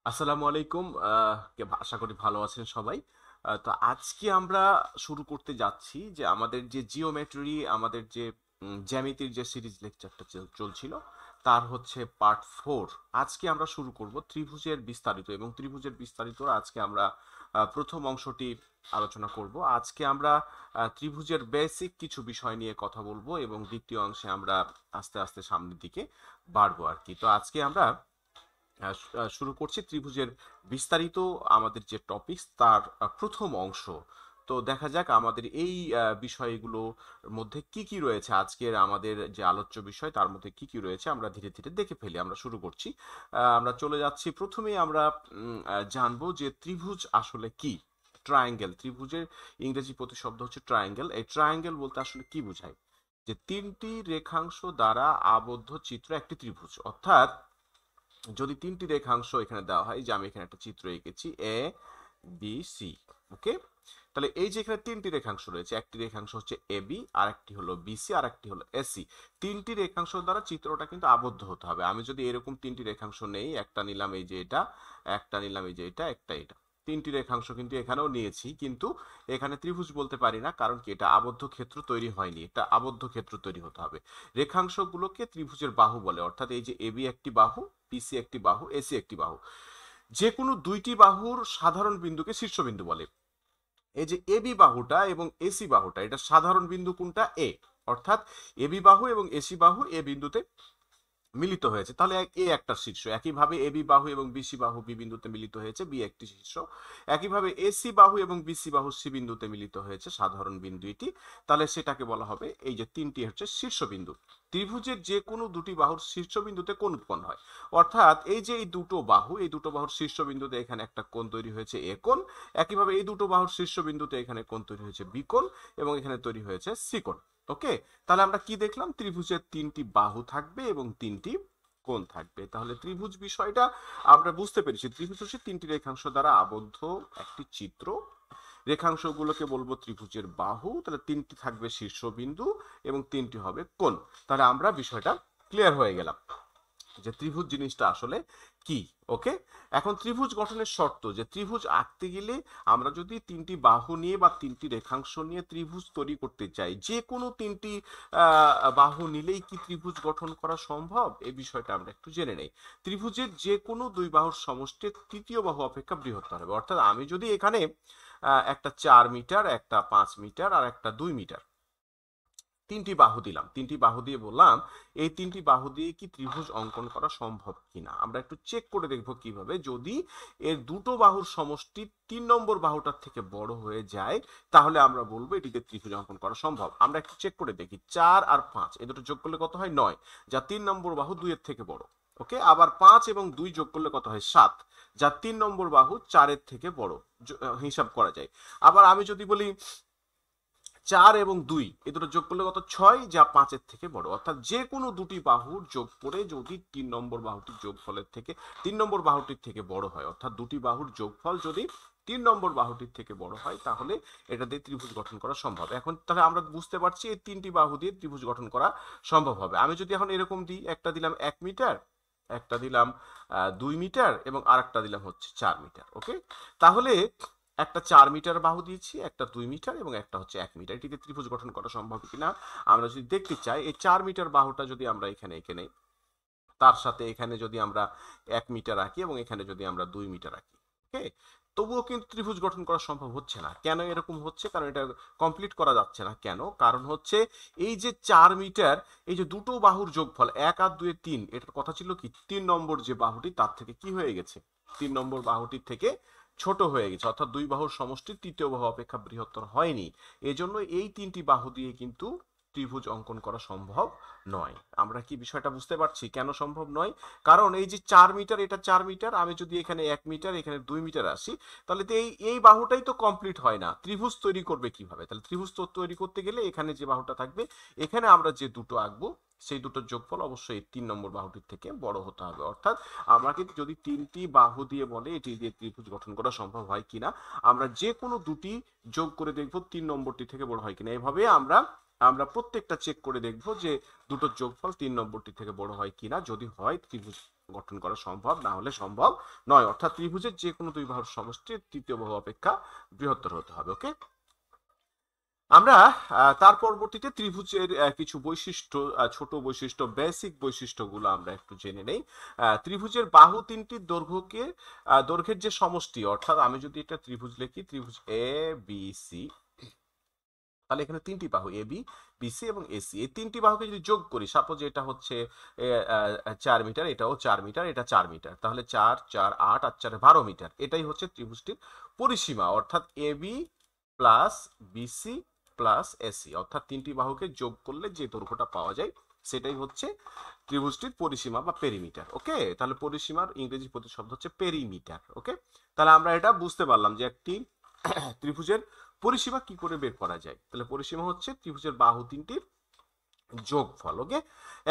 আসসালামু আলাইকুম। আশা করি ভালো আছেন সবাই। তো আজকে আমরা শুরু করতে যাচ্ছি যে আমাদের যে জিওমেট্রি, আমাদের যে জ্যামিতির যে সিরিজ লেকচারটা চলছিল, তার হচ্ছে পার্ট 4। আজকে আমরা শুরু করব ত্রিভুজের বিস্তারিত, এবং ত্রিভুজের বিস্তারিত আজকে আমরা প্রথম অংশটি আলোচনা করব। আজকে আমরা ত্রিভুজের বেসিক কিছু বিষয় নিয়ে কথা বলবো, এবং দ্বিতীয় অংশে আমরা আস্তে আস্তে সামনের দিকে বাড়বো আর কি। তো আজকে আমরা শুরু করছি ত্রিভুজের বিস্তারিত, আমাদের যে টপিক তার প্রথম অংশ। তো দেখা যাক আমাদের এই বিষয়গুলোর মধ্যে কি কি রয়েছে, আজকের আমাদের যে আলোচ্য বিষয় তার মধ্যে কি কি রয়েছে আমরা ধীরে ধীরে দেখে ফেলি। আমরা শুরু করছি। আমরা চলে যাচ্ছি, প্রথমেই আমরা জানবো যে ত্রিভুজ আসলে কি। ট্রায়াঙ্গেল, ত্রিভুজের ইংরেজি প্রতিশব্দ হচ্ছে ট্রায়াঙ্গেল। এই ট্রায়াঙ্গেল বলতে আসলে কি বোঝায়? যে তিনটি রেখাংশ দ্বারা আবদ্ধ চিত্র একটি ত্রিভুজ। অর্থাৎ যদি তিনটি রেখাংশ এখানে দেওয়া হয়, যে আমি এখানে একটা চিত্র এঁকেছি এ বি সি, ওকে। তাহলে এই যে এখানে তিনটি রেখাংশ রয়েছে, একটি রেখাংশ হচ্ছে এ বি, আর একটি হলো বিসি, আর একটি হলো এসি। তিনটি রেখাংশ দ্বারা চিত্রটা কিন্তু আবদ্ধ হতে হবে। আমি যদি এরকম তিনটি রেখাংশ নেই, একটা নিলাম এই যে এটা, একটা নিলাম এই যে এটা, একটা এটা, তিনটি রেখাংশ কিন্তু এখানেও নিয়েছি, কিন্তু এখানে ত্রিভুজ বলতে পারি না। কারণ কি? এটা আবদ্ধ ক্ষেত্র তৈরি হয়নি, এটা আবদ্ধ ক্ষেত্র তৈরি হতে হবে। রেখাংশগুলোকে ত্রিভুজের বাহু বলে। অর্থাৎ এই যে এবি একটি বাহু, পিসি একটি বাহু, এসি একটি বাহু। যে কোনো দুইটি বাহুর সাধারণ বিন্দুকে শীর্ষবিন্দু বলে। এই যে এবি বাহুটা এবং এসি বাহুটা, এটা সাধারণ বিন্দু কোনটা? এ। অর্থাৎ এবি বাহু এবং এসি বাহু এ বিন্দুতে মিলিত হয়েছে, তাহলে এ একটা শীর্ষ। একইভাবে এবি বাহু এবং বিসি বাহু বি বিন্দুতে মিলিত হয়েছে, বি একটি শীর্ষ। একইভাবে এসি বাহু এবং বিসি বাহু সি বিন্দুতে মিলিত হয়েছে, সাধারণ বিন্দু এটি। তাহলে সেটাকে বলা হবে, এই যে তিনটি হচ্ছে শীর্ষবিন্দু। ত্রিভুজের যে কোনো দুটি বাহুর শীর্ষবিন্দুতে কোণ উৎপন্ন হয়। অর্থাৎ এই যে এই দুটো বাহু, এই দুটো বাহুর শীর্ষবিন্দুতে এখানে একটা কোণ তৈরি হয়েছে এ কোণ। একইভাবে এই দুটো বাহুর শীর্ষবিন্দুতে এখানে কোণ তৈরি হয়েছে বি কোণ, এবং এখানে তৈরি হয়েছে সি কোণ। ওকে। তাহলে আমরা কি দেখলাম? ত্রিভুজের তিনটি বাহু থাকবে এবং তিনটি কোণ থাকবে। তাহলে ত্রিভুজ বিষয়টা আমরা বুঝতে পেরেছি। ত্রিভুজ হচ্ছে তিনটি রেখাংশ দ্বারা আবদ্ধ একটি চিত্র। রেখাংশগুলোকে বলবো ত্রিভুজের বাহু। তাহলে তিনটি থাকবে শীর্ষবিন্দু এবং তিনটি হবে কোণ। তাহলে আমরা বিষয়টা ক্লিয়ার হয়ে গেলাম যে ত্রিভুজ জিনিসটা আসলে কি। ওকে। এখন ত্রিভুজ গঠনের শর্ত, যে ত্রিভুজ আঁকতে গেলে আমরা যদি তিনটি বাহু নিয়ে বা তিনটি রেখাংশ নিয়ে ত্রিভুজ তৈরি করতে চাই, যে কোনো তিনটি বাহু নিলেই কি ত্রিভুজ গঠন করা সম্ভব? এই বিষয়টা আমরা একটু জেনে নেই। ত্রিভুজের যে কোনো দুই বাহুর সমষ্টি তৃতীয় বাহু অপেক্ষা বৃহত্তর হবে। অর্থাৎ আমি যদি এখানে একটা 4 মিটার, একটা 5 মিটার, আর একটা 2 মিটার তিনটি বাহু দিলাম, তিনটি বাহু দিয়ে বললাম এই তিনটি বাহু দিয়ে কি ত্রিভুজ অঙ্কন করা সম্ভব কিনা, আমরা একটু চেক করে দেখবো কিভাবে। যদি এর দুটো বাহুর সমষ্টি 3 নম্বর বাহুটার থেকে বড় হয়ে যায়, তাহলে আমরা বলবো এটিতে ত্রিভুজ অঙ্কন করা সম্ভব। আমরা একটু চেক করে দেখি, 4 আর 5 এই দুটো যোগ করলে কত হয়? 9, যা 3 নম্বর বাহু 2 এর থেকে বড়। ওকে। আবার 5 এবং 2 যোগ করলে কত হয়? 7, যা 3 নম্বর বাহু 4 এর থেকে বড়। হিসাব করা যায়। আবার আমি যদি বলি 4 এবং 2 এ দুটো যোগ করলে কত? 6, যা 5-এর থেকে বড়। অর্থাৎ যে কোনো দুটি বাহুর যোগ করে যদি 3 নম্বর বাহুটির যোগফলের থেকে 3 নম্বর বাহুটির থেকে বড় হয়, অর্থাৎ দুটি বাহুর যোগফল যদি 3 নম্বর বাহুটির থেকে বড় হয়, তাহলে এটা দিয়ে ত্রিভুজ গঠন করা সম্ভব। এখন তাহলে আমরা বুঝতে পারছি এই তিনটি বাহু দিয়ে ত্রিভুজ গঠন করা সম্ভব হবে। আমি যদি এখন এরকম দিই, একটা দিলাম 1 মিটার, একটা দিলাম 2 মিটার, এবং আরেকটা দিলাম হচ্ছে 4 মিটার। ওকে। তাহলে একটা 4 মিটার বাহু দিয়েছি, একটা 2 মিটার, এবং একটা হচ্ছে 1 মিটার। এটিতে ত্রিভুজ গঠন করা সম্ভব কিনা আমরা যদি দেখতে চাই, এই 4 মিটার বাহুটা যদি আমরা এখানে এঁকে নেই, তার সাথে এখানে যদি আমরা 1 মিটার আঁকি, এবং এখানে যদি আমরা 2 মিটার আঁকি, ওকে, তবুও কিন্তু ত্রিভুজ গঠন করা সম্ভব হচ্ছে না। কেন এরকম হচ্ছে? কারণ এটা কমপ্লিট করা যাচ্ছে না। কেন? কারণ হচ্ছে এই যে 4 মিটার, এই যে দুটো বাহুর যোগফল 1 আর 2 3, এটার কথা ছিল কি 3 নম্বর যে বাহুটি তার থেকে কি হয়ে গেছে? 3 নম্বর বাহুটির থেকে ছোট হয়ে গেছে। অর্থাৎ দুই বাহুর সমষ্টি তৃতীয় বাহু অপেক্ষা বৃহত্তর হয়নি। এজন্য এই তিনটি বাহু দিয়ে কিন্তু ত্রিভুজ অঙ্কন করা সম্ভব নয়। আমরা কি বিষয়টা বুঝতে পারছি কেন সম্ভব নয়? কারণ এই যে 4 মিটার, এটা 4 মিটার, আমি যদি এখানে 1 মিটার, এখানে 2 মিটার আসি, তাহলে তো এই এই বাহুটাই তো কমপ্লিট হয় না। ত্রিভুজ তৈরি করবে কিভাবে? তাহলে ত্রিভুজ তৈরি করতে গেলে এখানে যে বাহুটা থাকবে, এখানে আমরা যে দুটো আঁকবো, সেই দুটোর যোগফল অবশ্যই 3 নম্বর বাহুটির থেকে বড় হতে হবে। অর্থাৎ আমাকে যদি তিনটি বাহু দিয়ে বলে এটি দিয়ে ত্রিভুজ গঠন করা সম্ভব হয় কিনা, আমরা যে কোনো দুটি যোগ করে দেখবো 3 নম্বরটি থেকে বড় হয় কিনা। এভাবে আমরা আমরা প্রত্যেকটা চেক করে দেখবো যে দুটোর যোগফল 3 নম্বরটি থেকে বড় হয় কিনা। যদি হয়, ত্রিভুজ গঠন করা সম্ভব, না হলে সম্ভব নয়। অর্থাৎ ত্রিভুজের যে কোনো দুই বাহুর সমষ্টি তৃতীয় বাহু অপেক্ষা বৃহত্তর হতে হবে। ওকে, আমরা তার পরবর্তীতে ত্রিভুজের কিছু বৈশিষ্ট্য, ছোট বৈশিষ্ট্য, বেসিক বৈশিষ্ট্যগুলো আমরা একটু জেনে নেই। ত্রিভুজের বাহু তিনটির দৈর্ঘ্যের যে সমষ্টি, অর্থাৎ আমি যদি এটা ত্রিভুজ লিখি, ত্রিভুজ এ বি সি, তাহলে এখানে তিনটি বাহু এ বি, বিসি এবং এসি, এই তিনটি বাহুকে যদি যোগ করি, সাপোজ এটা হচ্ছে 4 মিটার, এটাও 4 মিটার, এটা 4 মিটার, তাহলে 4 4 8 আর 4 12 মিটার। এটাই হচ্ছে ত্রিভুজটির পরিসীমা, অর্থাৎ A B plus BC plus AC, অর্থাৎ তিনটি বাহুকে যোগ করলে যে দৈর্ঘ্যটা পাওয়া যায় সেটাই হচ্ছে ত্রিভুজটির পরিসীমা বা পেরিমিটার। ওকে, তাহলে পরিসীমার ইংরেজি প্রতিশব্দ হচ্ছে পেরিমিটার। ওকে, তাহলে আমরা এটা বুঝতে পারলাম যে একটি ত্রিভুজের পরিসীমা কি করে বের করা যায়। তাহলে পরিসীমা হচ্ছে ত্রিভুজের বাহু তিনটির যোগফল। ওকে,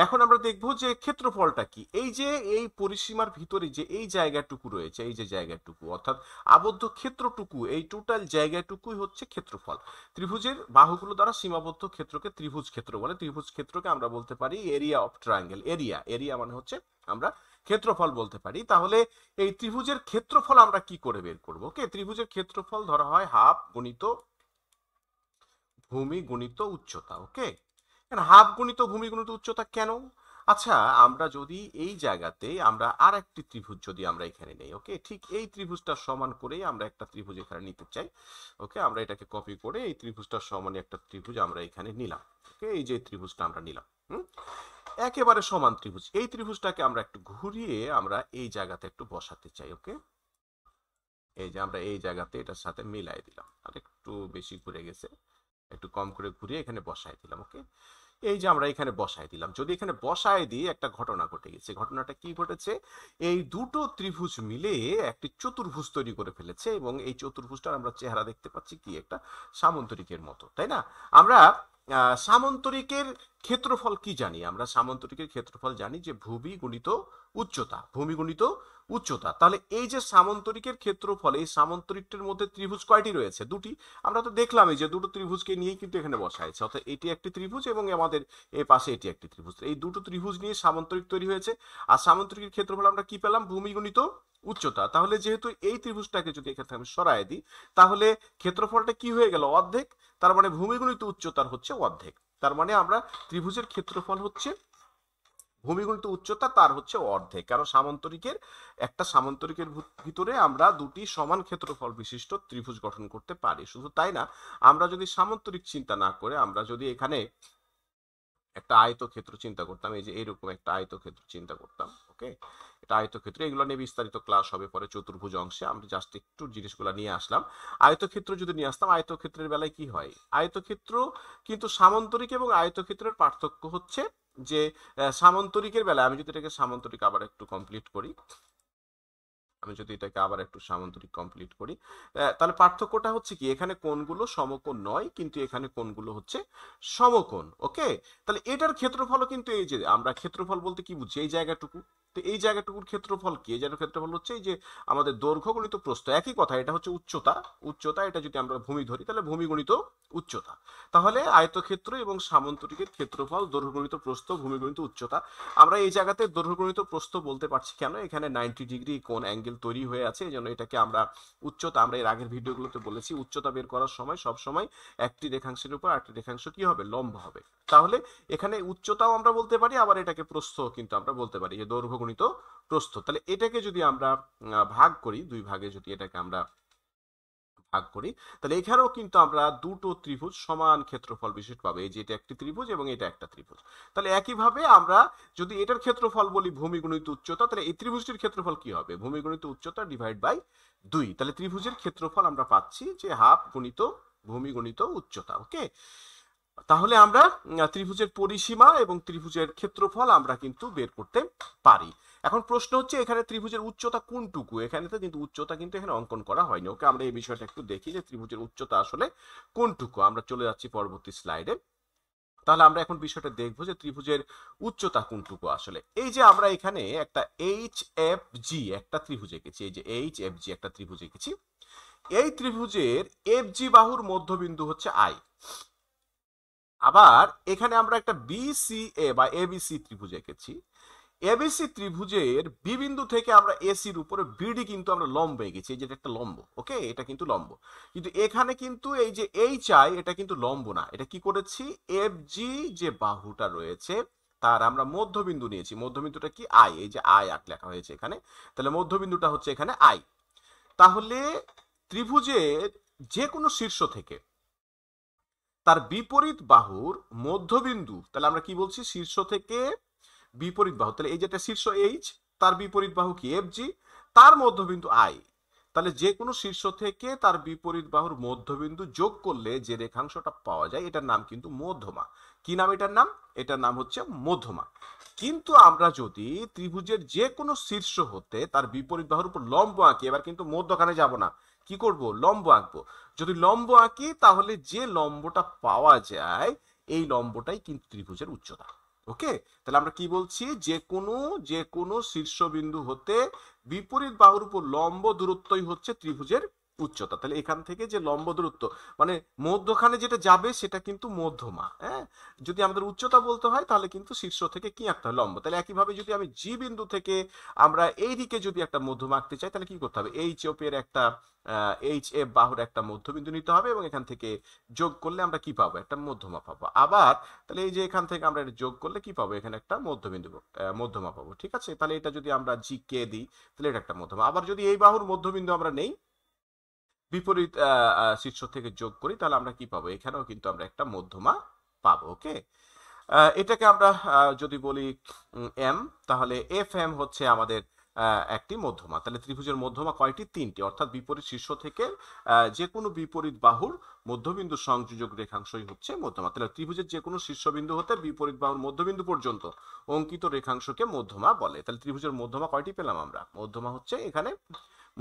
এখন আমরা দেখবো যে ক্ষেত্রফলটা কি। এই যে এই পরিসীমার ভিতরে যে এই জায়গাটুকু রয়েছে, এই যে জায়গাটুকু অর্থাৎ আবদ্ধ ক্ষেত্রটুকু, এই টোটাল জায়গাটুকুই হচ্ছে ক্ষেত্রফল। ত্রিভুজের বাহুগুলো দ্বারা সীমাবদ্ধ ক্ষেত্রকে ত্রিভুজ ক্ষেত্র বলে। ত্রিভুজ ক্ষেত্রকে আমরা বলতে পারি এরিয়া অফ ট্রায়াঙ্গেল। এরিয়া মানে হচ্ছে আমরা ক্ষেত্রফল বলতে পারি। তাহলে এই ত্রিভুজের ক্ষেত্রফল আমরা কি করে বের করব? ওকে, ত্রিভুজের ক্ষেত্রফল ধরা হয় হাফ গুণিত ভূমি গুণিত উচ্চতা। ওকে, হাফ গুণিত ভূমি গুণিত উচ্চতা কেন? আচ্ছা, আমরা যদি এই জায়গাতে আমরা আর একটি ত্রিভুজ যদি আমরা এখানে নেই, ওকে, ঠিক এই ত্রিভুজটা সমান করেই আমরা একটা ত্রিভুজ এখানে নিতে চাই। ওকে, আমরা এটাকে কপি করে এই ত্রিভুজটার সমান একটা ত্রিভুজ আমরা এখানে নিলাম। ওকে, এই যে ত্রিভুজটা আমরা নিলাম, একেবারে সমান ত্রিভুজ, এই ত্রিভুজটাকে আমরা একটু ঘুরিয়ে আমরা এই জায়গাতে একটু বসাতে চাই। ওকে, এই যে আমরা এই জায়গাতে এটার সাথে মিলাই দিলাম, আর একটু বেশি ঘুরে গেছে, একটু কম করে ঘুরিয়ে এখানে বসাই দিলাম। ওকে, এই যে আমরা এখানে বসাই দিলাম, যদি এখানে বসায় দিয়ে একটা ঘটনা ঘটে গেছে। ঘটনাটা কি ঘটেছে? এই দুটো ত্রিভুজ মিলে একটি চতুর্ভুজ তৈরি করে ফেলেছে, এবং এই চতুর্ভুজটার আমরা চেহারা দেখতে পাচ্ছি কি একটা সামন্তরিকের মতো, তাই না? আমরা সামন্তরিকের ক্ষেত্রফল কি জানি? আমরা সামন্তরিকের ক্ষেত্রফল জানি যে ভূমি গুণিত উচ্চতা, ভূমি গুণিত উচ্চতা। তাহলে এই যে সামন্তরিকের ক্ষেত্রফল, এই সামন্তরিকটির মধ্যে ত্রিভুজ কয়টি রয়েছে? দুটি। আমরা তো দেখলামই যে দুটো ত্রিভুজকে নিয়েই কিন্তু এখানে বসাইছে, অর্থাৎ এটি একটি ত্রিভুজ এবং আমাদের এই পাশে এটি একটি ত্রিভুজ। এই দুটো ত্রিভুজ নিয়ে সামন্তরিক তৈরি হয়েছে। আর সামন্তরিকের ক্ষেত্রফল আমরা কি পেলাম? ভূমি গুণিত উচ্চতা। তাহলে যেহেতু এই ত্রিভুজটাকে যদি এখানে আমি সরায় দিই, তাহলে ক্ষেত্রফলটা কি হয়ে গেল? অর্ধেক। তার মানে ভূমি গুণিত উচ্চতার হচ্ছে অর্ধেক। তার মানে আমরা ত্রিভুজের ক্ষেত্রফল হচ্ছে ভূমি গুণিত উচ্চতা, তার হচ্ছে অর্ধেক। কারণ একটা সামান্তরিকের ভিতরে আমরা দুটি সমান ক্ষেত্রফল বিশিষ্ট ত্রিভুজ গঠন করতে পারি। শুধু তাই না, আমরা যদি সামান্তরিক চিন্তা না করে আমরা যদি এখানে একটা আয়তক্ষেত্র চিন্তা করতাম, এই যে এরকম একটা আয়তক্ষেত্র চিন্তা করতাম, ওকে, এটা আয়তক্ষেত্র, এগুলো নিয়ে বিস্তারিত ক্লাস হবে পরে চতুর্ভুজ অংশে, আমরা জাস্ট একটু জিনিসগুলো নিয়ে আসলাম। আয়তক্ষেত্র যদি নিয়ে আসতাম, আয়তক্ষেত্রের বেলায় কি হয়? আয়তক্ষেত্র কিন্তু সামান্তরিক এবং আয়তক্ষেত্রের পার্থক্য হচ্ছে যে সামান্তরিকের বেলায়, আমি যদি এটাকে সামান্তরিক আবার একটু কমপ্লিট করি, তাহলে পার্থক্যটা হচ্ছে কি? এখানে কোণগুলো সমকোণ নয়, কিন্তু এখানে কোণগুলো হচ্ছে সমকোণ। ওকে, তাহলে এটার ক্ষেত্রফল কিন্তু এই যে আমরা ক্ষেত্রফল বলতে কি বুঝি? এই জায়গাটুকু। তো এই জায়গাটুকুর ক্ষেত্রফল কি? এই জায়গার ক্ষেত্রফল হচ্ছে এই যে আমাদের দৈর্ঘ্য গুণিত প্রস্থ, একই কথা। এটা হচ্ছে উচ্চতা, এটা যদি আমরা ভূমি ধরি তাহলে ভূমি গুণিত উচ্চতা। তাহলে আয়তক্ষেত্র এবং সামান্তরিকের ক্ষেত্রফল দৈর্ঘ্য গুণিত প্রস্থ, ভূমি গুণিত উচ্চতা। আমরা এই জায়গাতে দৈর্ঘ্য গুণিত প্রস্থ বলতে পারছি কেন? এখানে 90 ডিগ্রি কোণ অ্যাঙ্গেল তৈরি হয়ে আছে, এই জন্য এটাকে আমরা উচ্চতা, আমরা এর আগের ভিডিওগুলোতে বলেছি উচ্চতা বের করার সময় সব সময় একটি রেখাংশের উপর আরেকটি রেখাংশ কি হবে? লম্ব হবে। তাহলে এখানে উচ্চতাও আমরা বলতে পারি, আবার এটাকে প্রস্থ কিন্তু আমরা বলতে পারি, যে দৈর্ঘ্য গুণিত প্রস্থ। তাহলে এটাকে যদি আমরা ভাগ করি, দুই ভাগে যদি এটাকে আমরা ভাগ করি, তাহলে এখানেও কিন্তু আমরা দুটো ত্রিভুজ সমান ক্ষেত্রফল বিশিষ্ট পাবো। এই যে এটা একটি ত্রিভুজ এবং এটা একটা ত্রিভুজ। তাহলে একইভাবে আমরা যদি এটার ক্ষেত্রফল বলি ভূমি গুণিত উচ্চতা, তাহলে এই ত্রিভুজটির ক্ষেত্রফল কি হবে? ভূমি গুণিত উচ্চতা ডিভাইড বাই 2। তাহলে ত্রিভুজের ক্ষেত্রফল আমরা পাচ্ছি যে হাফ গুণিত ভূমি গুণিত উচ্চতা। ওকে, তাহলে আমরা ত্রিভুজের পরিসীমা এবং ত্রিভুজের ক্ষেত্রফল আমরা কিন্তু বের করতে পারি। এখন প্রশ্ন হচ্ছে এখানে ত্রিভুজের উচ্চতা কোনটুকু? এখানে তো কিন্তু উচ্চতা কিন্তু এখানে অঙ্কন করা হয়নি। ওকে, আমরা এই বিষয়টা একটু দেখি যে ত্রিভুজের উচ্চতা আসলে কোনটুকু। আমরা চলে যাচ্ছি পরবর্তী স্লাইডে। তাহলে আমরা এখন বিষয়টা দেখবো যে ত্রিভুজের উচ্চতা কোনটুকু আসলে। এই যে আমরা এখানে একটা HFG একটা ত্রিভুজ এঁকেছি, এই যে HFG একটা ত্রিভুজ এঁকেছি। এই ত্রিভুজের FG বাহুর মধ্যবিন্দু হচ্ছে I। আবার এখানে আমরা একটা BCA বা ABC ত্রিভুজ এঁকেছি। এবিসি ত্রিভুজের বি বিন্দু থেকে আমরা এসির উপরে বিডি কিন্তু আমরা লম্ব এঁকেছি, এই যে একটা লম্ব, ওকে, এটা কিন্তু লম্ব। কিন্তু এখানে কিন্তু এই যে এইচ আই এটা কিন্তু লম্ব না, এটা কি করেছি, এফ জি যে বাহুটা রয়েছে তার আমরা মধ্যবিন্দু নিয়েছি। মধ্যবিন্দুটা কি, আই, এই যে আই আট লেখা হয়েছে এখানে, তাহলে মধ্যবিন্দুটা হচ্ছে এখানে আই। তাহলে ত্রিভুজের যে কোনো শীর্ষ থেকে তার বিপরীত বাহুর মধ্যবিন্দু, তাহলে আমরা কি বলছি, শীর্ষ থেকে বিপরীত বাহু, তাহলে এই যেটা শীর্ষ এইচ, তার বিপরীত বাহু কি এফ জি, তার মধ্যবিন্দু আই। তাহলে যে কোনো শীর্ষ থেকে তার বিপরীত বাহুর মধ্যবিন্দু যোগ করলে যে রেখাংশটা পাওয়া যায় এটার নাম কিন্তু মধ্যমা। কি নাম এটার নাম, এটার নাম হচ্ছে মধ্যমা। কিন্তু আমরা যদি ত্রিভুজের যে কোনো শীর্ষ হতে তার বিপরীত বাহুর উপর লম্ব আঁকি, এবার কিন্তু মধ্যখানে যাব না, কি করব, লম্ব আঁকবো। যদি লম্ব আঁকি তাহলে যে লম্বটা পাওয়া যায় এই লম্বটাই কিন্তু ত্রিভুজের উচ্চতা। ওকে, তাহলে আমরা কি বলছি, যে কোনো শীর্ষবিন্দু হতে বিপরীত বাহুর উপর লম্ব দূরত্বই হচ্ছে ত্রিভুজের উচ্চতা। তাহলে এখান থেকে যে লম্ব দূরত্ব মানে মধ্যখানে যেটা যাবে সেটা কিন্তু মধ্যমা। হ্যাঁ, যদি আমাদের উচ্চতা বলতে হয় তাহলে কিন্তু শীর্ষ থেকে কি আঁকতে হয়, লম্ব। তাহলে একইভাবে যদি আমি জি বিন্দু থেকে আমরা এই দিকে যদি একটা মধ্যমা আঁকতে চাই তাহলে কি করতে হবে, এইচ এফ এর একটা এইচ এফ বাহুর একটা মধ্যবিন্দু নিতে হবে এবং এখান থেকে যোগ করলে আমরা কি পাবো, একটা মধ্যমা পাবো। আবার তাহলে এই যে এখান থেকে আমরা এটা যোগ করলে কি পাবো, এখানে একটা মধ্যবিন্দু মধ্যমা পাবো। ঠিক আছে, তাহলে এটা যদি আমরা জি কে দিই তাহলে এটা একটা মধ্যমা। আবার যদি এই বাহুর মধ্যবিন্দু আমরা নেই, বিপরীত শীর্ষ থেকে যোগ করি, তাহলে আমরা কি পাবো, এখানেও কিন্তু আমরা একটা মধ্যমা পাবো। ওকে, এটাকে আমরা যদি বলি এম, তাহলে এফ এম হচ্ছে আমাদের একটি মধ্যমা। তাহলে ত্রিভুজের মধ্যমা কয়টি, তিনটি, অর্থাৎ বিপরীত শীর্ষ থেকে যে কোনো বিপরীত বাহুর মধ্যবিন্দু সংযোজক রেখাংশই হচ্ছে মধ্যমা। তাহলে ত্রিভুজের যে কোনো শীর্ষবিন্দু হতে বিপরীত বাহুর মধ্যবিন্দু পর্যন্ত অঙ্কিত রেখাংশকে মধ্যমা বলে। তাহলে ত্রিভুজের মধ্যমা কয়টি পেলাম আমরা, মধ্যমা হচ্ছে এখানে,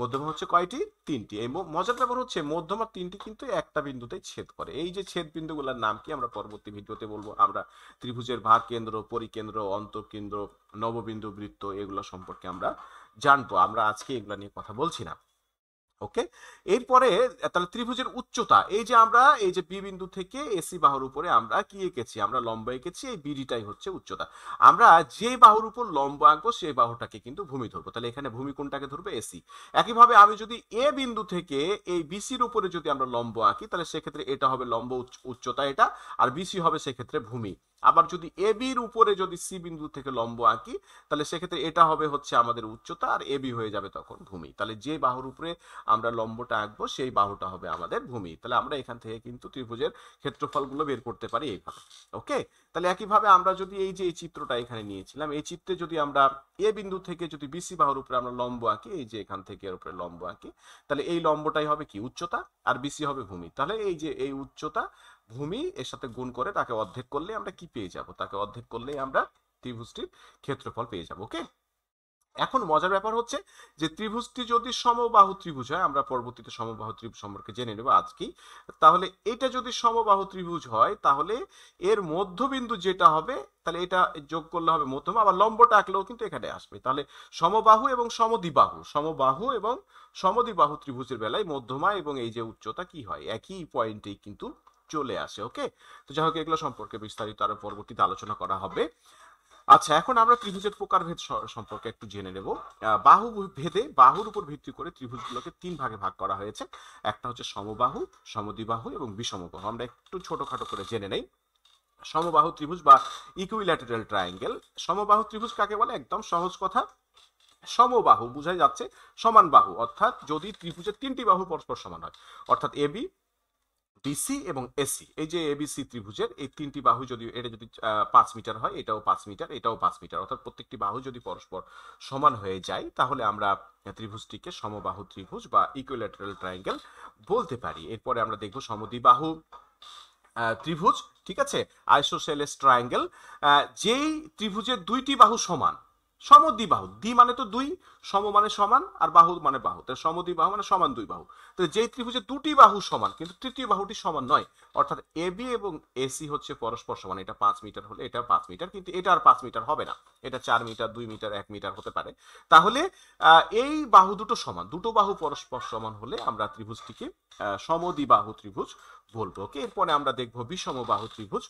মধ্যমা হচ্ছে কয়টি, তিনটি। এই মজার ব্যাপার হচ্ছে মধ্যমা তিনটি কিন্তু একটা বিন্দুতে ছেদ করে। এই যে ছেদ বিন্দুগুলোর নাম কি আমরা পরবর্তী ভিডিওতে বলবো। আমরা ত্রিভুজের ভাগ কেন্দ্র, পরিকেন্দ্র, অন্তঃকেন্দ্র, নববিন্দু, বৃত্ত এগুলো সম্পর্কে আমরা জানবো। আমরা আজকে এগুলো নিয়ে কথা বলছি না। ওকে, এরপরে তাহলে ত্রিভুজের উচ্চতা, এই যে আমরা এই যে বি বিন্দু থেকে এসি বাহুর উপরে আমরা কি এঁকেছি, আমরা লম্ব এঁকেছি, এই বিডিটাই হচ্ছে উচ্চতা। আমরা যে বাহুর উপর লম্ব আঁকবো সেই বাহুটাকে কিন্তু ভূমি ধরবো। তাহলে এখানে ভূমি কোনটাকে ধরবে, এসি। একইভাবে আমি যদি এ বিন্দু থেকে এই বিসির উপরে যদি আমরা লম্ব আঁকি তাহলে সেক্ষেত্রে এটা হবে লম্ব উচ্চতা এটা, আর বিসি হবে সেক্ষেত্রে ভূমি। আবার যদি এ বির উপরে যদি সি বিন্দু থেকে লম্ব আঁকি তাহলে সেক্ষেত্রে এটা হবে হচ্ছে আমাদের উচ্চতা, আর এ বি হয়ে যাবে তখন ভূমি। তাহলে যে বাহুর উপরে আমরা লম্বটা আঁকবো সেই বাহুটা হবে আমাদের ভূমি। তাহলে আমরা এখান থেকে কিন্তু ত্রিভুজের ক্ষেত্রফলগুলো বের করতে পারি এইভাবে। ওকে, তাহলে একইভাবে আমরা যদি এই যে এই চিত্রটা এখানে নিয়েছিলাম, এই চিত্রে যদি আমরা এ বিন্দু থেকে যদি বিসি বাহুর উপরে আমরা লম্ব আঁকি, এই যে এখান থেকে এর উপরে লম্ব আঁকি, তাহলে এই লম্বটাই হবে কি, উচ্চতা, আর বিসি হবে ভূমি। তাহলে এই যে এই উচ্চতা ভূমি এর সাথে গুণ করে তাকে অর্ধেক করলে আমরা কি পেয়ে যাব, তাকে অর্ধেক করলেই আমরা ত্রিভুজটির ক্ষেত্রফল পেয়ে যাব। ওকে, এখন মজার ব্যাপার হচ্ছে যে ত্রিভুজটি যদি সমবাহু ত্রিভুজ হয়, আমরা পরবর্তীতে সমবাহু ত্রিভুজ সম্পর্কে জেনে নেব আজকেই। তাহলে এটা যদি সমবাহু ত্রিভুজ হয় তাহলে এর মধ্যবিন্দু যেটা হবে তাহলে এটা যোগ করলে হবে মধ্যমা, আবার লম্বটা আঁকলেও কিন্তু এখানে আসবে। তাহলে সমবাহু এবং সমবাহু এবং সমদ্বিবাহু ত্রিভুজের বেলায় মধ্যমা এবং এই যে উচ্চতা কি হয়, একই পয়েন্টেই কিন্তু চলে আসে। ওকে, তো যাই হোক এগুলো সম্পর্কে বিস্তারিত আরো পরবর্তীতে আলোচনা করা হবে। আচ্ছা, এখন আমরা ত্রিভুজের প্রকারভেদ সম্পর্কে একটু জেনে নেব। বাহু ভেদে বাহুর উপর ভিত্তি করে ত্রিভুজগুলোকে তিন ভাগে ভাগ করা হয়েছে। একটা হচ্ছে সমবাহু, সমদ্বিবাহু এবং বিষমবাহু। আমরা একটু ছোটখাটো করে জেনে নেই। সমবাহু ত্রিভুজ বা ইকুইল্যাটারাল ট্রায়াঙ্গেল। সমবাহু ত্রিভুজ কাকে বলে, একদম সহজ কথা, সমবাহু বুঝাই যাচ্ছে সমান বাহু, অর্থাৎ যদি ত্রিভুজের তিনটি বাহু পরস্পর সমান হয়, অর্থাৎ এবি, বিসি এবং এসি, এই যে এবিসি ত্রিভুজের এই তিনটি বাহু যদি এটা যদি 5 মিটার হয়, এটাও 5 মিটার, এটাও 5 মিটার, অর্থাৎ প্রত্যেকটি বাহু যদি পরস্পর সমান হয়ে যায় তাহলে আমরা ত্রিভুজটিকে সমবাহু ত্রিভুজ বা ইকুইল্যাটারাল ট্রায়াঙ্গেল বলতে পারি। এরপরে আমরা দেখব সমদ্বিবাহু ত্রিভুজ, ঠিক আছে, আইসোসেলেস ট্রায়াঙ্গেল। যেই ত্রিভুজের দুইটি বাহু সমান, সমদ্বিবাহু, দ্বি মানে তো দুই, সম মানে সমান, আর বাহু মানে বাহু, তাহলে সমদ্বিবাহু মানে সমান দুই বাহু। তো যেই ত্রিভুজের দুটি বাহু সমান কিন্তু তৃতীয় বাহুটি সমান নয়, অর্থাৎ এবি এবং এসি হচ্ছে পরস্পর সমান, এটা 5 মিটার হলে এটা 5 মিটার, কিন্তু এটা আর 5 মিটার হবে না, এটা 4 মিটার, 2 মিটার, 1 মিটার হতে পারে। তাহলে এই বাহু দুটো সমান, দুটো বাহু পরস্পর সমান হলে আমরা ত্রিভুজটিকে সমদ্বিবাহু ত্রিভুজ বলবো। ওকে, এরপরে আমরা দেখবো বিষমবাহু ত্রিভুজ,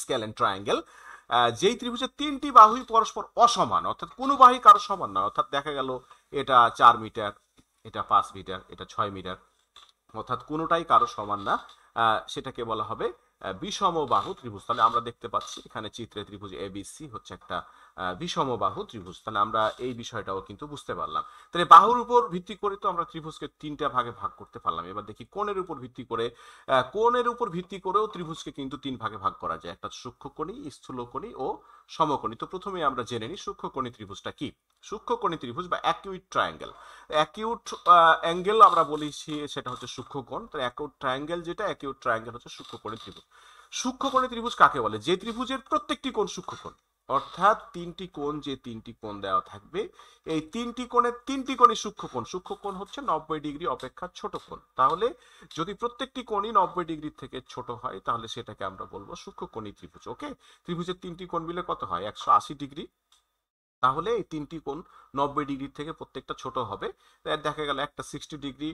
স্কেল এন্ড ট্রায়াঙ্গেল। যেই ত্রিভুজের তিনটি বাহুই পরস্পর অসমান, অর্থাৎ কোনো বাহুই কারো সমান না, অর্থাৎ দেখা গেল এটা 4 মিটার, এটা 5 মিটার, এটা 6 মিটার, অর্থাৎ কোনোটাই কারো সমান না, সেটাকে বলা হবে বিষমবাহু ত্রিভুজ। তাহলে আমরা দেখতে পাচ্ছি এখানে চিত্রে ত্রিভুজ এবিসি হচ্ছে একটা বিষমবাহু ত্রিভুজ। তাহলে আমরা এই বিষয়টাও কিন্তু বুঝতে পারলাম। তাহলে বাহুর উপর ভিত্তি করে তো আমরা ত্রিভুজকে তিনটা ভাগে ভাগ করতে পারলাম। এবার দেখি কোণের উপর ভিত্তি করে, কোণের উপর ভিত্তি করেও ত্রিভুজকে কিন্তু তিন ভাগে ভাগ করা যায়, একটা সূক্ষ্মকোণী, স্থূলকোণী ও সমকোণী। তো প্রথমে আমরা জেনে নিই সূক্ষ্মকোণী ত্রিভুজটা কি। সূক্ষ্মকোণী ত্রিভুজ বা অ্যাকিউট ট্রায়াঙ্গেল, অ্যাকিউট অ্যাঙ্গেল আমরা বলি সেটা হচ্ছে সূক্ষ্মকোণ। তো অ্যাকিউট ট্রায়াঙ্গেল যেটা, অ্যাকিউট ট্রায়াঙ্গেল হচ্ছে সূক্ষ্মকোণী ত্রিভুজ। সূক্ষ্মকোণী ত্রিভুজ কাকে বলে? যে ত্রিভুজের প্রত্যেকটি কোণ সূক্ষ্মকোণ, অর্থাৎ তিনটি কোণ, যে তিনটি কোণ দেওয়া থাকবে, এই তিনটি কোণের তিনটি কোণই সূক্ষ্মকোণ। সূক্ষ্মকোণ হচ্ছে 90 ডিগ্রি অপেক্ষা ছোট কোণ। তাহলে যদি প্রত্যেকটি কোণই 90 ডিগ্রি থেকে ছোট হয় তাহলে সেটাকে আমরা বলবো সূক্ষ্মকোণী ত্রিভুজ। ওকে, ত্রিভুজের তিনটি কোণ মিলে কত হয়? 180 ডিগ্রি। তাহলে এই তিনটি কোণ 90 ডিগ্রি থেকে প্রত্যেকটা ছোট হবে। দেখা গেল একটা 60 ডিগ্রি,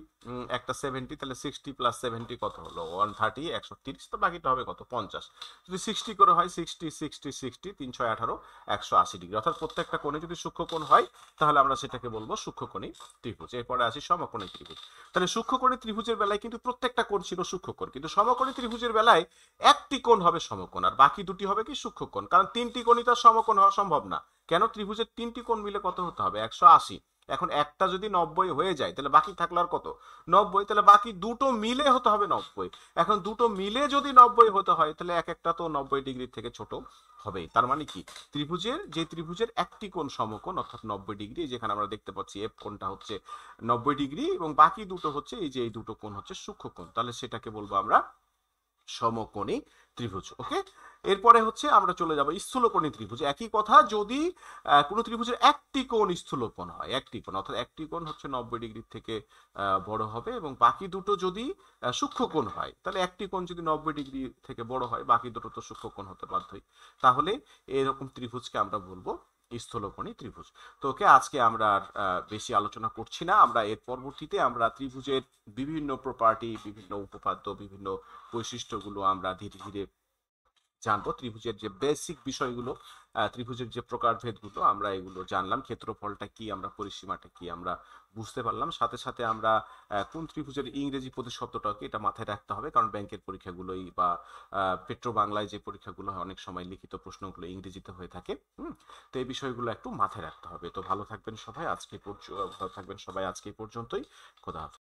একটা 70, তাহলে 60 প্লাস 70 কত হলো? 130, 130। তো বাকিটা হবে কত? 50। যদি 60 করে হয়, 60 60 60, 3 6 18, 180 ডিগ্রি, অর্থাৎ প্রত্যেকটা কোণে যদি সূক্ষ্মকোণ হয় তাহলে আমরা সেটাকে বলবো সূক্ষ্মকোণী ত্রিভুজ। এরপরে আসি সমকোণী ত্রিভুজ। তাহলে সূক্ষ্মকোণী ত্রিভুজের বেলায় কিন্তু প্রত্যেকটা কোণ ছিল সূক্ষ্মকোণ, কিন্তু সমকোণী ত্রিভুজের বেলায় একটি কোণ হবে সমকোণ আর বাকি দুটি হবে কি? সূক্ষ্মকোণ। কারণ তিনটি কোণই তো সমকোণ হওয়া সম্ভব না। কেন? ত্রিভুজের তিনটি কোণ মিলে কত হতে হবে? 180। এখন একটা যদি 90 হয়ে যায় তাহলে বাকি থাকলো আর কত? 90। তাহলে বাকি দুটো মিলে হতে হবে 90। এখন দুটো মিলে যদি 90 হতে হয় তাহলে এক একটা তো 90 ডিগ্রি থেকে ছোট হবেই। তার মানে কি? ত্রিভুজের একটি কোণ সমকোণ অর্থাৎ 90 ডিগ্রি, যেখানে আমরা দেখতে পাচ্ছি এফ কোণটা হচ্ছে 90 ডিগ্রি, এবং বাকি দুটো হচ্ছে এই যে এই দুটো কোণ হচ্ছে সূক্ষ্মকোণ। তাহলে সেটাকে বলবো আমরা সমকোণী ত্রিভুজ। ওকে, এরপরে হচ্ছে আমরা চলে যাব স্থূলকোণী ত্রিভুজ। একই কথা, যদি কোনো ত্রিভুজের একটি কোণ স্থূলকোণ হয়, একটি কোণ, অর্থাৎ একটি কোণ হচ্ছে 90 ডিগ্রি থেকে বড় হবে, এবং বাকি দুটো যদি সূক্ষ্মকোণ হয়, তাহলে একটি কোণ যদি 90 ডিগ্রি থেকে বড় হয় বাকি দুটো তো সূক্ষ্মকোণ হতে বাধ্যই। তাহলে এরকম ত্রিভুজকে আমরা বলবো স্থূলকোণী ত্রিভুজ। তো ওকে, আজকে আমরা আর বেশি আলোচনা করছি না। আমরা এর পরবর্তীতে আমরা ত্রিভুজের বিভিন্ন প্রপার্টি, বিভিন্ন উপপাদ্য, বিভিন্ন বৈশিষ্ট্যগুলো আমরা ধীরে ধীরে জানবো। ত্রিভুজের যে বেসিক বিষয়গুলো, ত্রিভুজের যে প্রকারভেদগুলো আমরা এগুলো জানলাম, ক্ষেত্রফলটা কি, আমরা পরিসীমাটা কি আমরা বুঝতে পারলাম। সাথে সাথে আমরা কোন ত্রিভুজের ইংরেজি প্রতিশব্দটাকে এটা মাথায় রাখতে হবে, কারণ ব্যাংকের পরীক্ষাগুলোই বা পেট্রো বাংলায় যে পরীক্ষাগুলো হয় অনেক সময় লিখিত প্রশ্নগুলো ইংরেজিতে হয়ে থাকে। তো এই বিষয়গুলো একটু মাথায় রাখতে হবে। তো ভালো থাকবেন সবাই, ভালো থাকবেন সবাই, আজকে এই পর্যন্তই। খোদা হাফেজ।